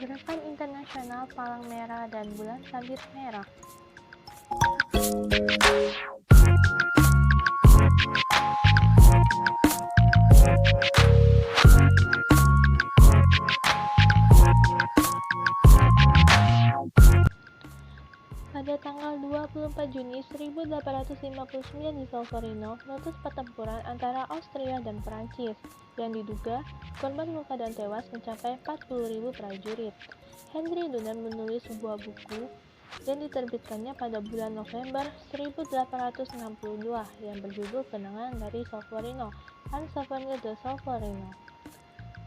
Gerakan Internasional Palang Merah dan Bulan Sabit Merah. Pada tanggal 24 Juni 1859 di Solferino, meletus pertempuran antara Austria dan Prancis, yang diduga korban luka dan tewas mencapai 40.000 prajurit. Henry Dunant menulis sebuah buku yang diterbitkannya pada bulan November 1862 yang berjudul Kenangan dari Solferino, Un Souvenir de Solferino.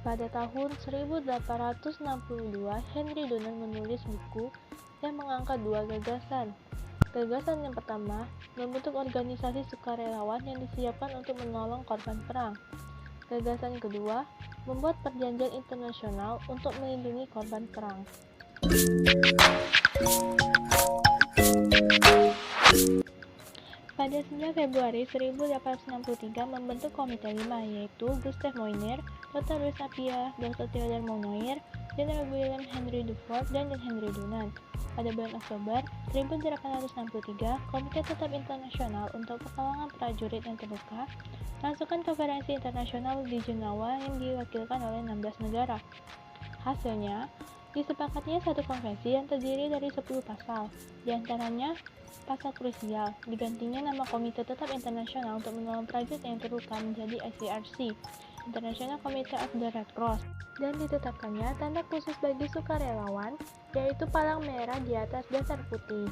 Pada tahun 1862, Henry Dunant menulis buku yang mengangkat dua gagasan. Gagasan yang pertama, membentuk organisasi sukarelawan yang disiapkan untuk menolong korban perang. Gagasan kedua, membuat perjanjian internasional untuk melindungi korban perang. Pada 9 Februari 1863 membentuk Komite 5, yaitu Gustave Moynier, Dr. Louis Napier, Dr. Theodore Monnoyer, General William Henry Dufour, dan Henry Dunant. Pada bulan Oktober 1863, Komite Tetap Internasional untuk Pertolongan Prajurit yang Terluka melangsungkan konferensi internasional di Jenewa yang diwakilkan oleh 16 negara. Hasilnya, disepakatinya satu konvensi yang terdiri dari 10 pasal, diantaranya pasal krusial, digantinya nama Komite Tetap Internasional untuk Menolong Prajurit yang Terluka menjadi ICRC, International Committee of the Red Cross, dan ditetapkannya tanda khusus bagi sukarelawan, yaitu palang merah di atas dasar putih.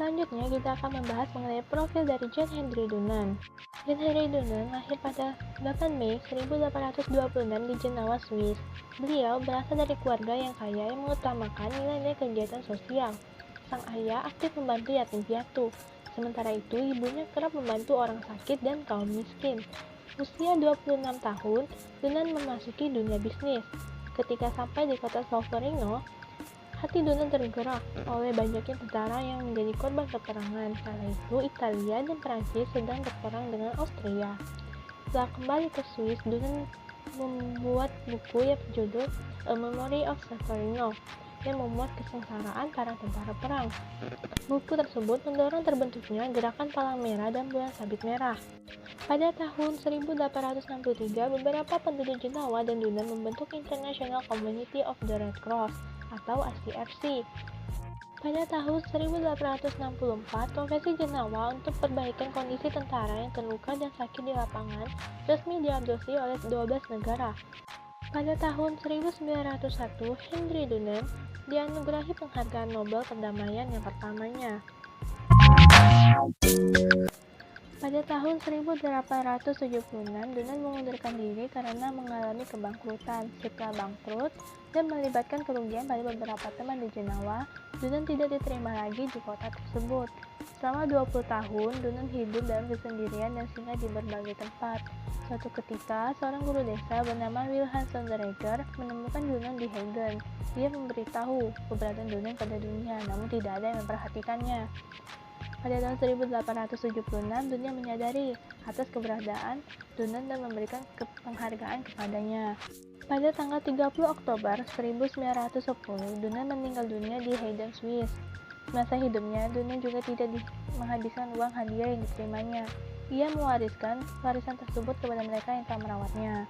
Selanjutnya kita akan membahas mengenai profil dari John Henry Dunant. John Henry Dunant lahir pada 8 Mei 1826 di Jenewa, Swiss. Beliau berasal dari keluarga yang kaya yang mengutamakan nilai-nilai kegiatan sosial. Sang ayah aktif membantu yatim piatu, sementara itu ibunya kerap membantu orang sakit dan kaum miskin. Usia 26 tahun, Dunant memasuki dunia bisnis. Ketika sampai di kota Solferino, hati Dunant tergerak oleh banyaknya tentara yang menjadi korban peperangan. Kala itu, Italia dan Prancis sedang berperang dengan Austria. Setelah kembali ke Swiss, Dunant membuat buku yang berjudul A Memory of Solferino yang memuat kesengsaraan para tentara perang. Buku tersebut mendorong terbentuknya Gerakan Palang Merah dan Bulan Sabit Merah. Pada tahun 1863, beberapa penduduk Jenewa dan Dunant membentuk International Community of the Red Cross atau ICRC. Pada tahun 1864, Konvensi Jenewa untuk perbaikan kondisi tentara yang terluka dan sakit di lapangan resmi diadopsi oleh 12 negara. Pada tahun 1901, Henry Dunant dianugerahi penghargaan Nobel Perdamaian yang pertamanya. Pada tahun 1876, Dunant mengundurkan diri karena mengalami kebangkrutan. Setelah bangkrut dan melibatkan kerugian pada beberapa teman di Jenewa, Dunant tidak diterima lagi di kota tersebut. Selama 20 tahun, Dunant hidup dalam kesendirian dan singgah di berbagai tempat. Suatu ketika, seorang guru desa bernama Wilhelm Sonderegger menemukan Dunant di Hagen. Dia memberitahu keberadaan Dunant pada dunia, namun tidak ada yang memperhatikannya. Pada tahun 1876, dunia menyadari atas keberadaan Dunant dan memberikan penghargaan kepadanya. Pada tanggal 30 Oktober 1910, Dunant meninggal dunia di Hagen, Swiss. Semasa hidupnya, Dunant juga tidak menghabiskan uang hadiah yang diterimanya. Ia mewariskan warisan tersebut kepada mereka yang telah merawatnya.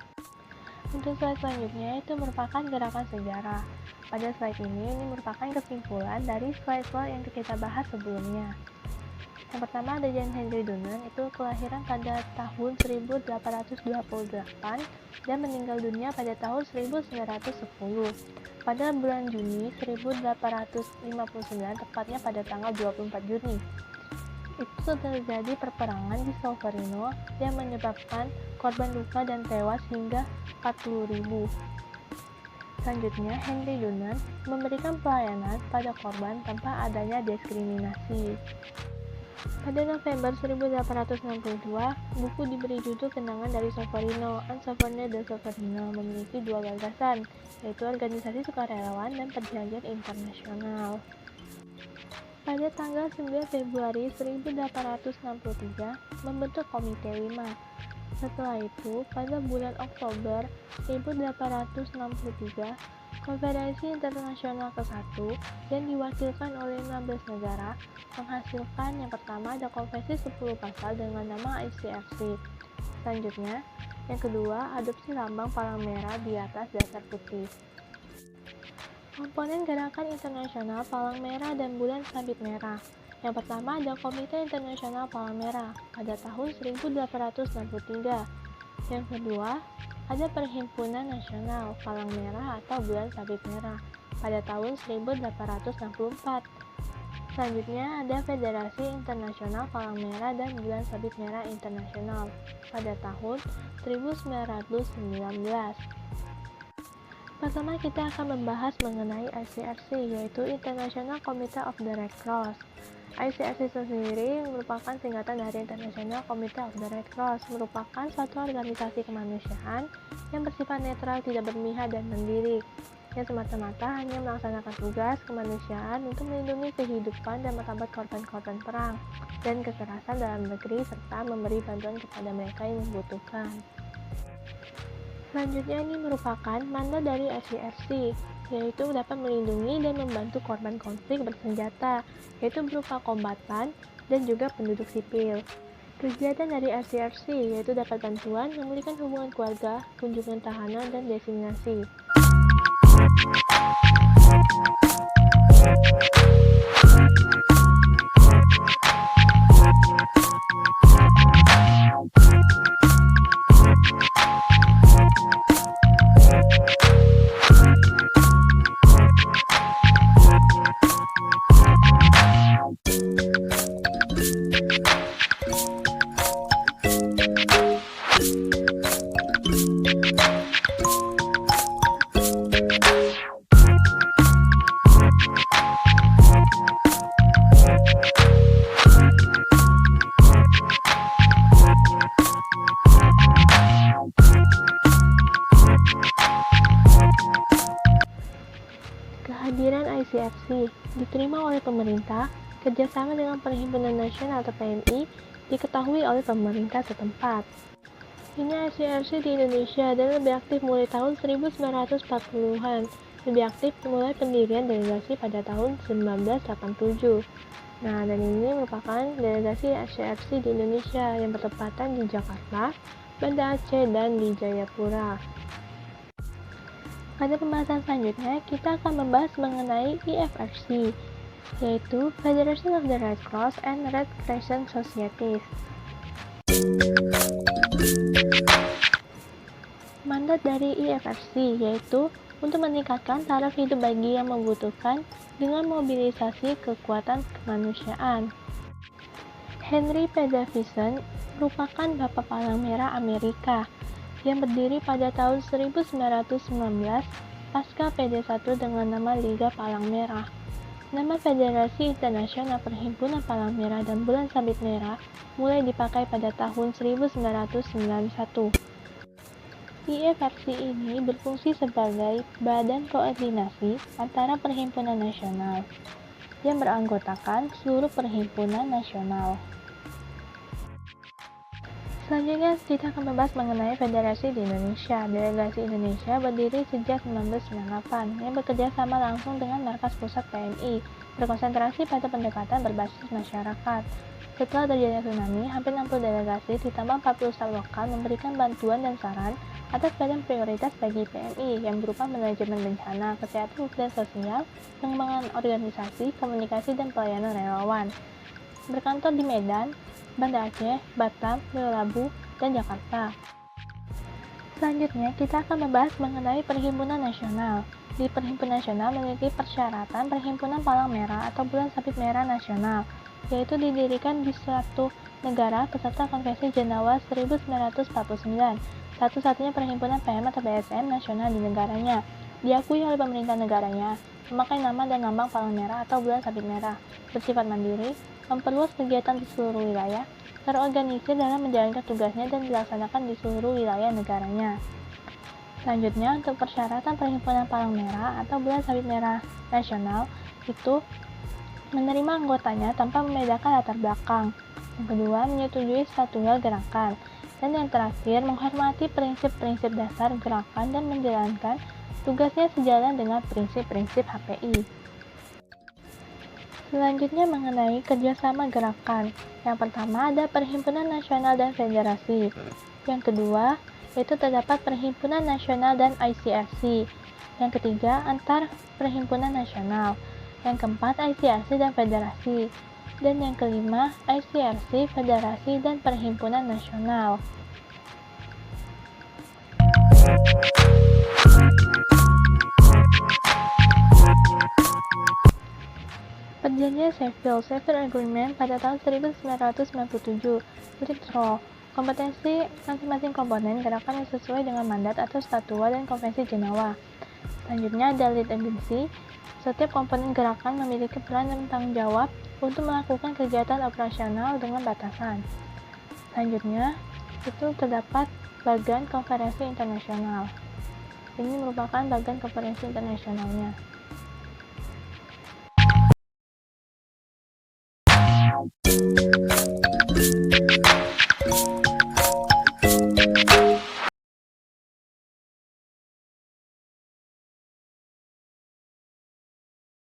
Untuk slide selanjutnya, itu merupakan gerakan sejarah. Pada slide ini merupakan kesimpulan dari slide-slide yang kita bahas sebelumnya. Yang pertama ada John Henry Dunant, itu kelahiran pada tahun 1828 dan meninggal dunia pada tahun 1910. Pada bulan Juni 1859, tepatnya pada tanggal 24 Juni. Itu terjadi perperangan di Solferino yang menyebabkan korban luka dan tewas hingga 40.000. Selanjutnya, Henry Dunant memberikan pelayanan pada korban tanpa adanya diskriminasi. Pada November 1862, buku diberi judul Kenangan dari Solferino, Un Souvenir de Solferino, memiliki dua gagasan, yaitu organisasi sukarelawan dan perjanjian internasional. Pada tanggal 9 Februari 1863, membentuk Komite 5. Setelah itu, pada bulan Oktober 1863, Konferensi Internasional ke-1 yang diwakilkan oleh 16 negara menghasilkan yang pertama ada Konvensi 10 Pasal dengan nama ICRC. Selanjutnya, yang kedua, adopsi lambang palang merah di atas dasar putih. Komponen gerakan internasional palang merah dan bulan sabit merah. Yang pertama ada Komite Internasional Palang Merah pada tahun 1863. Yang kedua, ada Perhimpunan Nasional Palang Merah atau Bulan Sabit Merah pada tahun 1864. Selanjutnya ada Federasi Internasional Palang Merah dan Bulan Sabit Merah Internasional pada tahun 1919. Pertama kita akan membahas mengenai ICRC, yaitu International Committee of the Red Cross. ICRC sendiri merupakan singkatan dari International Committee of the Red Cross, merupakan suatu organisasi kemanusiaan yang bersifat netral, tidak berpihak dan mandiri, yang semata-mata hanya melaksanakan tugas kemanusiaan untuk melindungi kehidupan dan martabat korban-korban perang dan kekerasan dalam negeri serta memberi bantuan kepada mereka yang membutuhkan. Selanjutnya ini merupakan mandat dari ICRC, yaitu dapat melindungi dan membantu korban konflik bersenjata, yaitu berupa kombatan dan juga penduduk sipil. Kegiatan dari ICRC yaitu dapat bantuan, memulihkan hubungan keluarga, kunjungan tahanan, dan designasi. Kehadiran ICRC diterima oleh pemerintah kerjasama dengan Perhimpunan Nasional atau PNI diketahui oleh pemerintah setempat. Ini ICRC di Indonesia dan lebih aktif mulai tahun 1940-an, lebih aktif mulai pendirian delegasi pada tahun 1987. Nah, dan ini merupakan delegasi ICRC di Indonesia yang bertempatan di Jakarta, Banda Aceh, dan di Jayapura. Pada pembahasan selanjutnya, kita akan membahas mengenai IFRC, yaitu Federation of the Red Cross and Red Crescent Societies. Mandat dari IFRC yaitu untuk meningkatkan taraf hidup bagi yang membutuhkan dengan mobilisasi kekuatan kemanusiaan. Henry P. Davison merupakan Bapak Palang Merah Amerika yang berdiri pada tahun 1919 pasca PD1 dengan nama Liga Palang Merah. Nama Federasi Internasional Perhimpunan Palang Merah dan Bulan Sabit Merah mulai dipakai pada tahun 1991. IFRC ini berfungsi sebagai badan koordinasi antara perhimpunan nasional yang beranggotakan seluruh perhimpunan nasional. Selanjutnya kita akan membahas mengenai Federasi di Indonesia. Delegasi Indonesia berdiri sejak 1998 yang bekerja sama langsung dengan markas pusat PMI, berkonsentrasi pada pendekatan berbasis masyarakat. Setelah terjadi tsunami, hampir 60 delegasi ditambah 40 staf lokal memberikan bantuan dan saran atas badan prioritas bagi PMI yang berupa manajemen bencana, kesehatan dan sosial, pengembangan organisasi, komunikasi, dan pelayanan relawan. Berkantor di Medan, Banda Aceh, Batam, Labu, dan Jakarta. Selanjutnya, kita akan membahas mengenai Perhimpunan Nasional. Di Perhimpunan Nasional memiliki persyaratan Perhimpunan Palang Merah atau Bulan Sabit Merah Nasional, yaitu didirikan di suatu negara peserta Konvensi Jenewa 1949, satu-satunya perhimpunan PM atau BSM nasional di negaranya, diakui oleh pemerintah negaranya, memakai nama dan lambang Palang Merah atau Bulan Sabit Merah, bersifat mandiri, memperluas kegiatan di seluruh wilayah, terorganisir dalam menjalankan tugasnya dan dilaksanakan di seluruh wilayah negaranya. Selanjutnya, untuk persyaratan Perhimpunan Palang Merah atau Bulan Sabit Merah Nasional itu menerima anggotanya tanpa membedakan latar belakang. Yang kedua, menyetujui statuta gerakan. Dan yang terakhir, menghormati prinsip-prinsip dasar gerakan dan menjalankan tugasnya sejalan dengan prinsip-prinsip HPI. Selanjutnya mengenai kerjasama gerakan. Yang pertama ada Perhimpunan Nasional dan Federasi. Yang kedua, yaitu terdapat Perhimpunan Nasional dan ICRC. Yang ketiga, antar Perhimpunan Nasional. Yang keempat, ICRC dan Federasi. Dan yang kelima, ICRC, Federasi, dan Perhimpunan Nasional. Perjanjian Sheffield Agreement pada tahun 1997 berikut kompetensi masing-masing komponen gerakan yang sesuai dengan mandat atau statua dan konvensi Jenewa. Selanjutnya ada lead agency. Setiap komponen gerakan memiliki peran dan tanggung jawab untuk melakukan kegiatan operasional dengan batasan. Selanjutnya, itu terdapat bagan konferensi internasional. Ini merupakan bagan konferensi internasionalnya.